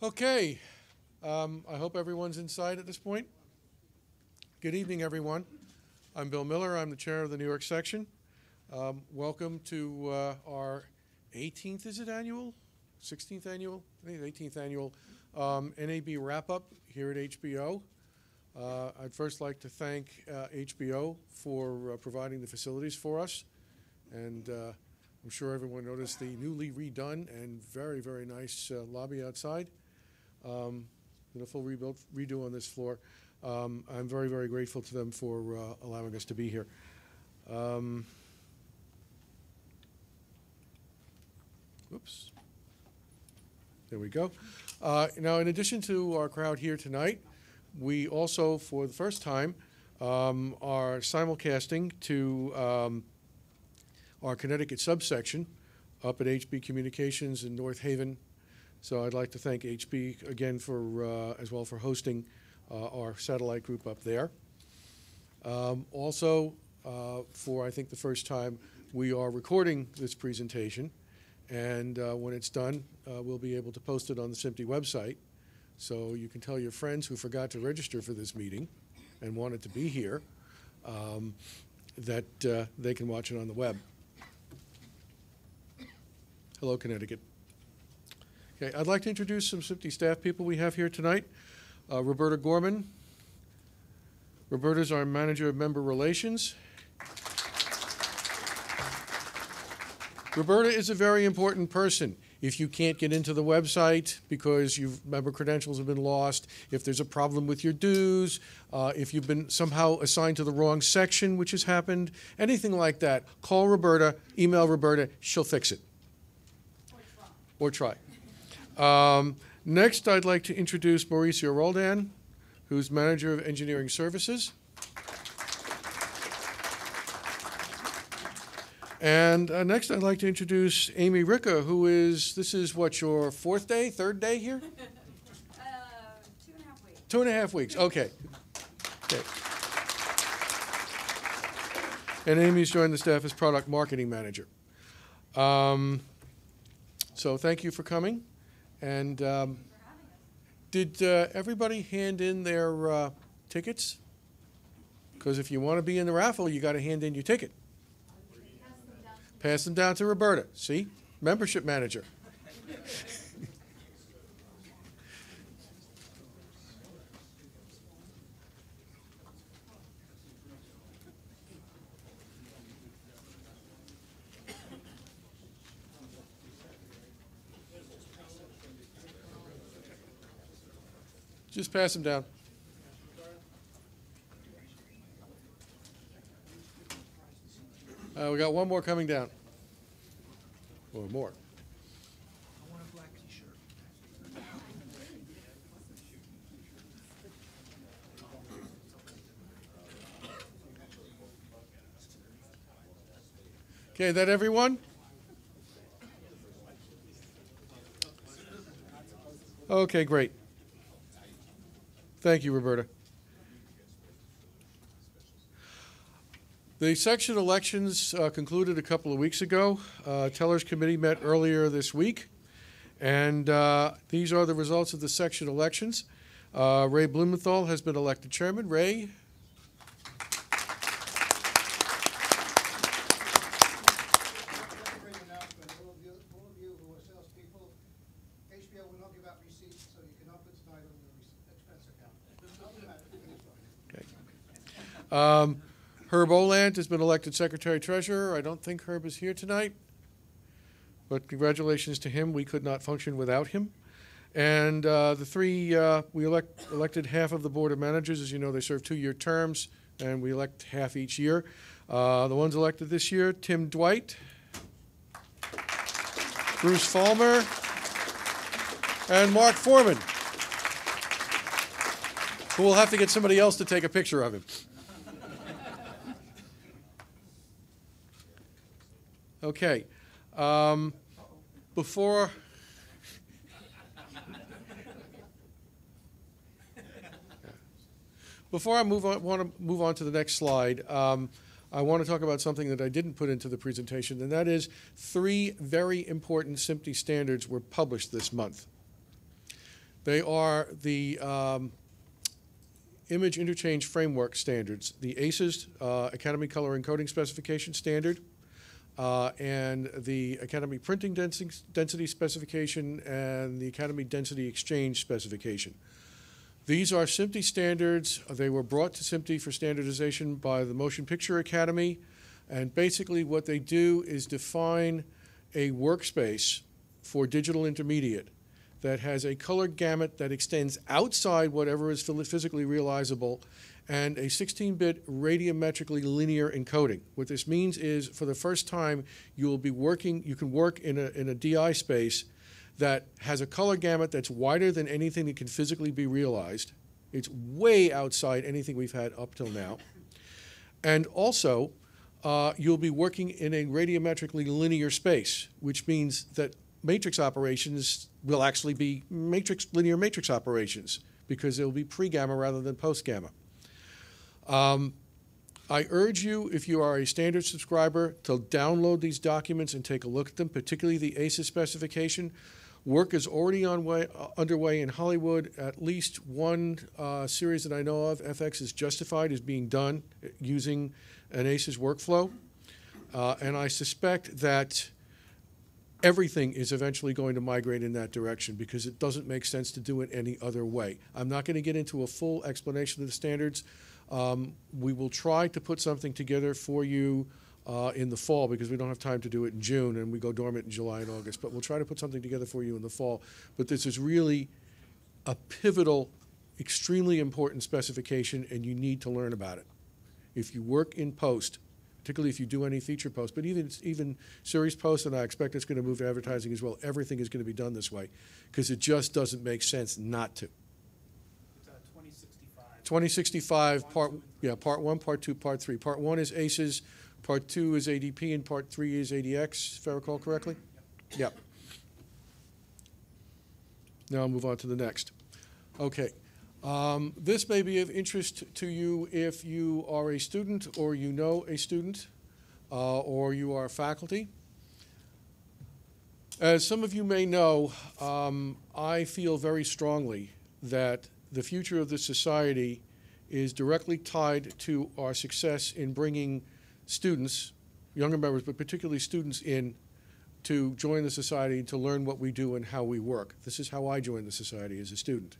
Okay, I hope everyone's inside at this point. Good evening, everyone. I'm Bill Miller. I'm the chair of the New York section. Welcome to our 18th, is it annual? 16th annual? I think it's 18th annual NAB wrap-up here at HBO. I'd first like to thank HBO for providing the facilities for us. And I'm sure everyone noticed the newly redone and very, very nice lobby outside. Been a full redo on this floor. I'm very, very grateful to them for allowing us to be here. Oops. There we go. Now, in addition to our crowd here tonight, we also, for the first time, are simulcasting to our Connecticut subsection up at HB Communications in North Haven. So I'd like to thank HB again for as well for hosting our satellite group up there. Also, for I think the first time, we are recording this presentation, and when it's done, we'll be able to post it on the SMPTE website, so you can tell your friends who forgot to register for this meeting and wanted to be here that they can watch it on the web. Hello, Connecticut. Okay, I'd like to introduce some SMPTE staff people we have here tonight. Roberta Gorman. Roberta's our Manager of Member Relations. Roberta is a very important person. If you can't get into the website because your member credentials have been lost, if there's a problem with your dues, if you've been somehow assigned to the wrong section, which has happened, anything like that, call Roberta, email Roberta, she'll fix it. Or try. Next, I'd like to introduce Mauricio Roldan, who's Manager of Engineering Services. And next, I'd like to introduce Amy Ricca, who is, this is what, your fourth day, third day here? 2.5 weeks. 2.5 weeks, okay. Okay. And Amy's joined the staff as Product Marketing Manager. So thank you for coming. And did everybody hand in their tickets? Because if you want to be in the raffle, you got to hand in your ticket. Pass them down to Roberta. See? Membership manager. Just pass them down. We got one more coming down. Or more. I want a black t-shirt. Okay, is that everyone? Okay, great. Thank you, Roberta. The section elections concluded a couple of weeks ago. Teller's committee met earlier this week, and these are the results of the section elections. Ray Blumenthal has been elected chairman. Ray? Herb Oland has been elected Secretary-Treasurer. I don't think Herb is here tonight, but congratulations to him. We could not function without him. And the three, we elected half of the Board of Managers. As you know, they serve 2-year terms, and we elect half each year. The ones elected this year, Tim Dwight, Bruce Follmer, and Mark Foreman, who will have to get somebody else to take a picture of him. Okay. Before I want to move on to the next slide, I want to talk about something that I didn't put into the presentation, and that is 3 very important SMPTE standards were published this month. They are the Image Interchange Framework Standards, the ACES, Academy Color Encoding Specification Standard, and the Academy Printing Density Specification and the Academy Density Exchange Specification. These are SMPTE standards. They were brought to SMPTE for standardization by the Motion Picture Academy, and basically what they do is define a workspace for digital intermediate that has a color gamut that extends outside whatever is physically realizable and a 16-bit radiometrically linear encoding. What this means is, for the first time, you can work in a DI space that has a color gamut that's wider than anything that can physically be realized. It's way outside anything we've had up till now. And also, you'll be working in a radiometrically linear space, which means that matrix operations will actually be linear matrix operations, because they'll be pre-gamma rather than post-gamma. I urge you, if you are a standard subscriber, to download these documents and take a look at them, particularly the ACES specification. Work is already underway in Hollywood. At least one series that I know of, FX is Justified, is being done using an ACES workflow. And I suspect that everything is eventually going to migrate in that direction, because it doesn't make sense to do it any other way. I'm not going to get into a full explanation of the standards. We will try to put something together for you in the fall, because we don't have time to do it in June, and we go dormant in July and August. But we'll try to put something together for you in the fall. But this is really a pivotal, extremely important specification, and you need to learn about it. If you work in post, particularly if you do any feature post, but even series post, and I expect it's going to move to advertising as well, everything is going to be done this way, because it just doesn't make sense not to. It's 2065. 2065, part 1, part 2, part 3. Part 1 is ACES, part 2 is ADP, and part 3 is ADX, if I recall correctly? Yep. Now I'll move on to the next. Okay. This may be of interest to you if you are a student, or you know a student, or you are faculty. As some of you may know, I feel very strongly that the future of this society is directly tied to our success in bringing students, younger members, but particularly students, in to join the society, to learn what we do and how we work. This is how I joined the society, as a student.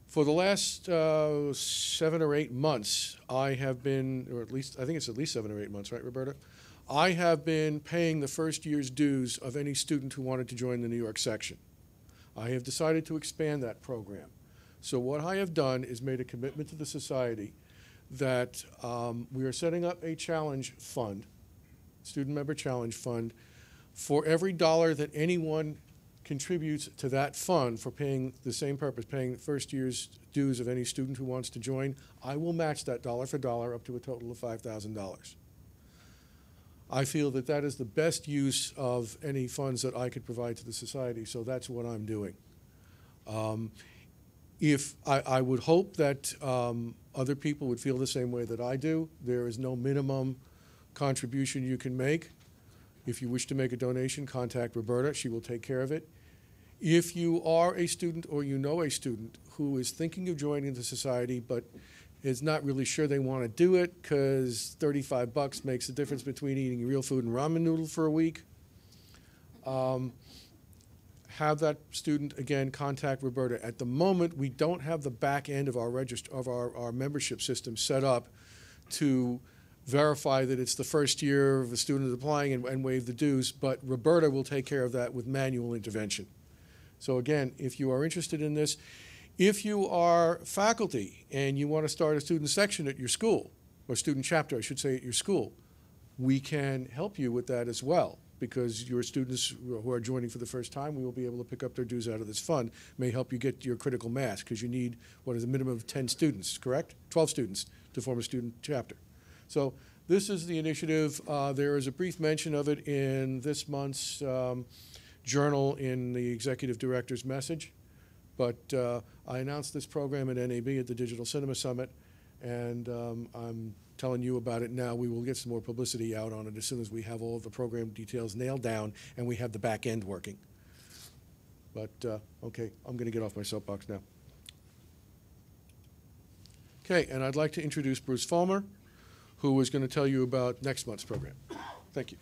For the last 7 or 8 months, I have been, or at least, I think it's at least 7 or 8 months, right, Roberta? I have been paying the first year's dues of any student who wanted to join the New York section. I have decided to expand that program. So what I have done is made a commitment to the society that we are setting up a challenge fund, student member challenge fund. For every dollar that anyone contributes to that fund for paying the same purpose, paying the first year's dues of any student who wants to join, I will match that dollar for dollar up to a total of $5,000. I feel that that is the best use of any funds that I could provide to the society, so that's what I'm doing. If I would hope that other people would feel the same way that I do. There is no minimum contribution you can make. If you wish to make a donation, contact Roberta. She will take care of it. If you are a student, or you know a student who is thinking of joining the society but is not really sure they want to do it because $35 makes the difference between eating real food and ramen noodles for a week, have that student, again, contact Roberta. At the moment, we don't have the back end of our membership system set up to verify that it's the first year of the student applying and waive the dues, but Roberta will take care of that with manual intervention. So again, if you are interested in this, if you are faculty and you want to start a student section at your school, or student chapter, I should say, at your school, we can help you with that as well, because your students who are joining for the first time, we will be able to pick up their dues out of this fund. May help you get your critical mass, because you need, what is a minimum of 10 students, correct? 12 students to form a student chapter. So this is the initiative. There is a brief mention of it in this month's journal in the executive director's message. But I announced this program at NAB at the Digital Cinema Summit, and I'm telling you about it now. We will get some more publicity out on it as soon as we have all of the program details nailed down and we have the back end working. But, okay, I'm going to get off my soapbox now. Okay, and I'd like to introduce Bruce Follmer, who is going to tell you about next month's program. Thank you.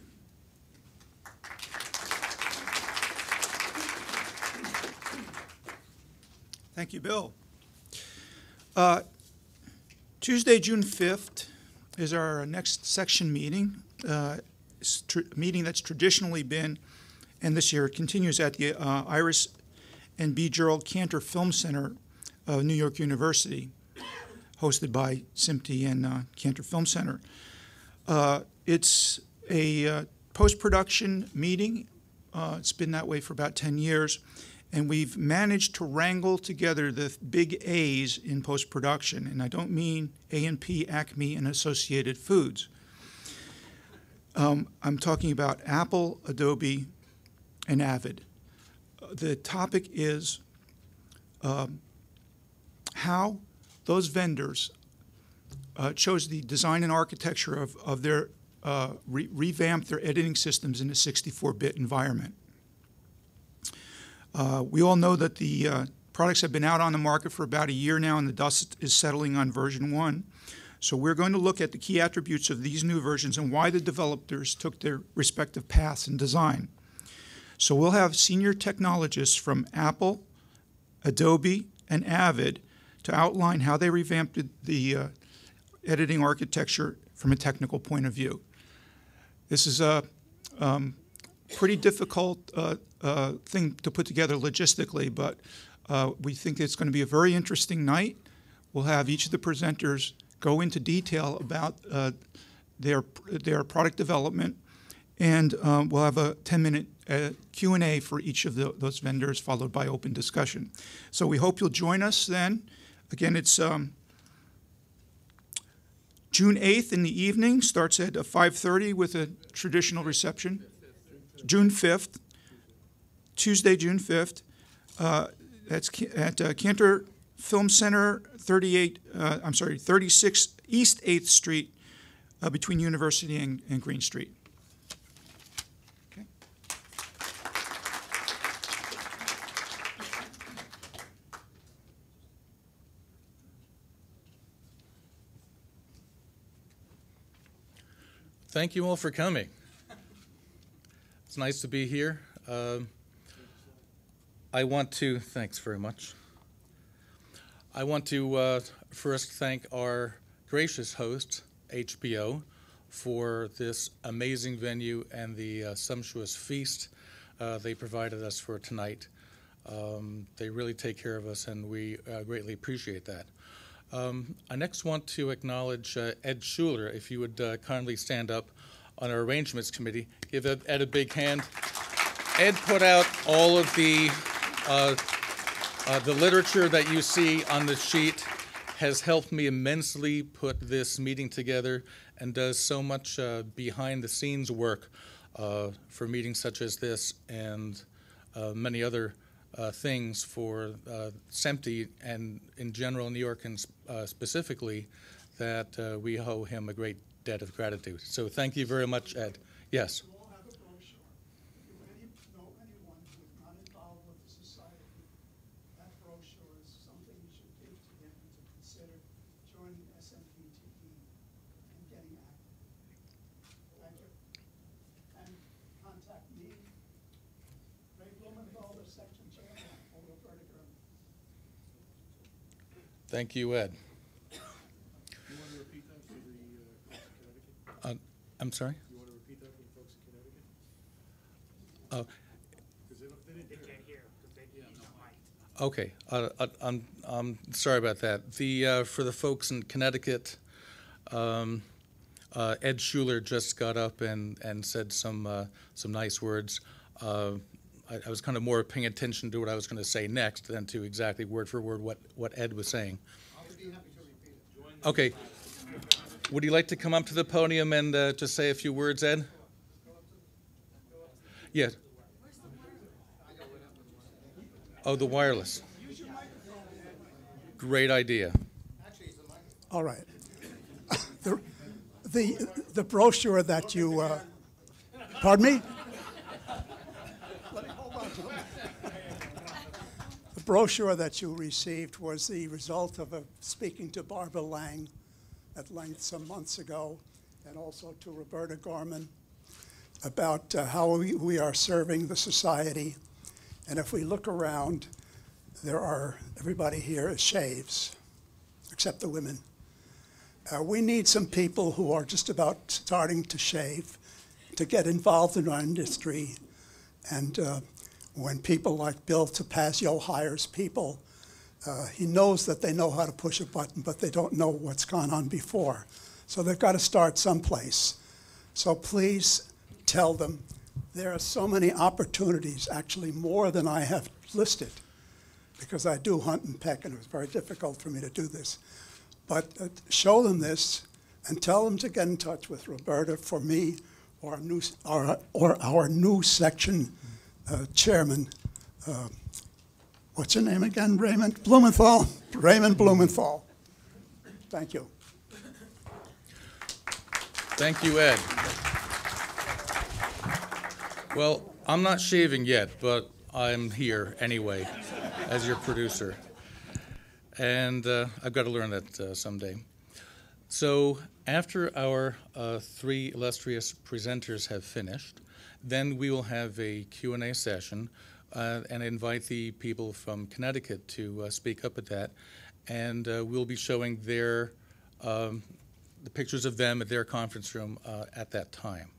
Thank you, Bill. Tuesday, June 5th is our next section meeting. It's a meeting that's traditionally been, and this year it continues, at the Iris and B. Gerald Cantor Film Center of New York University, hosted by SMPTE and Cantor Film Center. It's a post-production meeting. It's been that way for about 10 years. And we've managed to wrangle together the big A's in post-production. And I don't mean A&P, Acme, and Associated Foods. I'm talking about Apple, Adobe, and Avid. The topic is how those vendors chose the design and architecture of their, revamped their editing systems in a 64-bit environment. We all know that the products have been out on the market for about a year now, and the dust is settling on version 1. So we're going to look at the key attributes of these new versions and why the developers took their respective paths in design. So we'll have senior technologists from Apple, Adobe, and Avid to outline how they revamped the editing architecture from a technical point of view. This is a pretty difficult thing to put together logistically, but we think it's going to be a very interesting night. We'll have each of the presenters go into detail about their product development, and we'll have a 10-minute Q&A for each of those vendors, followed by open discussion. So we hope you'll join us then. Again, it's June 8th in the evening, starts at 5:30 with a traditional reception. June 5th, Tuesday, June 5th. That's at Cantor Film Center, 36 East 8th Street, between University and Green Street. Okay. Thank you all for coming. It's nice to be here. Thanks very much. I want to first thank our gracious host, HBO, for this amazing venue and the sumptuous feast they provided us for tonight. They really take care of us, and we greatly appreciate that. I next want to acknowledge Ed Schuller. If you would kindly stand up on our arrangements committee. Give Ed a big hand. Ed put out all of the literature that you see on the sheet, has helped me immensely put this meeting together, and does so much behind-the-scenes work for meetings such as this and many other things for SMPTE and in general New York and specifically, that we owe him a great debt of gratitude. So thank you very much, Ed. Yes. You all have a brochure. If you know anyone who is not involved with the society, that brochure is something you should give to them to consider joining SMPTE and getting active. Thank you. And contact me, Ray Blumenthal, the section chairman, or Roberta Gurman. Thank you, Ed. You want to repeat that for the folks in Connecticut? I'm sorry? You want to repeat that for the folks in Connecticut? Because they didn't hear. Okay, I'm sorry about that. The for the folks in Connecticut, Ed Schuller just got up and said some nice words. I was kind of more paying attention to what I was going to say next than to exactly word for word what Ed was saying. I would be happy to repeat it. Okay. Would you like to come up to the podium and just say a few words, Ed? Yes. Oh, the wireless. Great idea. All right. The brochure that you, pardon me? Hold on to it. brochure that you received was the result of speaking to Barbara Lang at length some months ago, and also to Roberta Gorman about how we are serving the society. And if we look around, everybody here shaves, except the women. We need some people who are just about starting to shave to get involved in our industry. And when people like Bill Tapazio hires people, he knows that they know how to push a button, but they don't know what's gone on before. So they've got to start someplace. So please tell them there are so many opportunities, actually more than I have listed, because I do hunt and peck, and it was very difficult for me to do this. But show them this and tell them to get in touch with Roberta for me or our new section chairman. What's your name again, Raymond? Blumenthal? Raymond Blumenthal. Thank you. Thank you, Ed. Well, I'm not shaving yet, but I'm here anyway as your producer. And I've got to learn that someday. So after our three illustrious presenters have finished, then we will have a Q&A session and invite the people from Connecticut to speak up at that. And we'll be showing the pictures of them at their conference room at that time.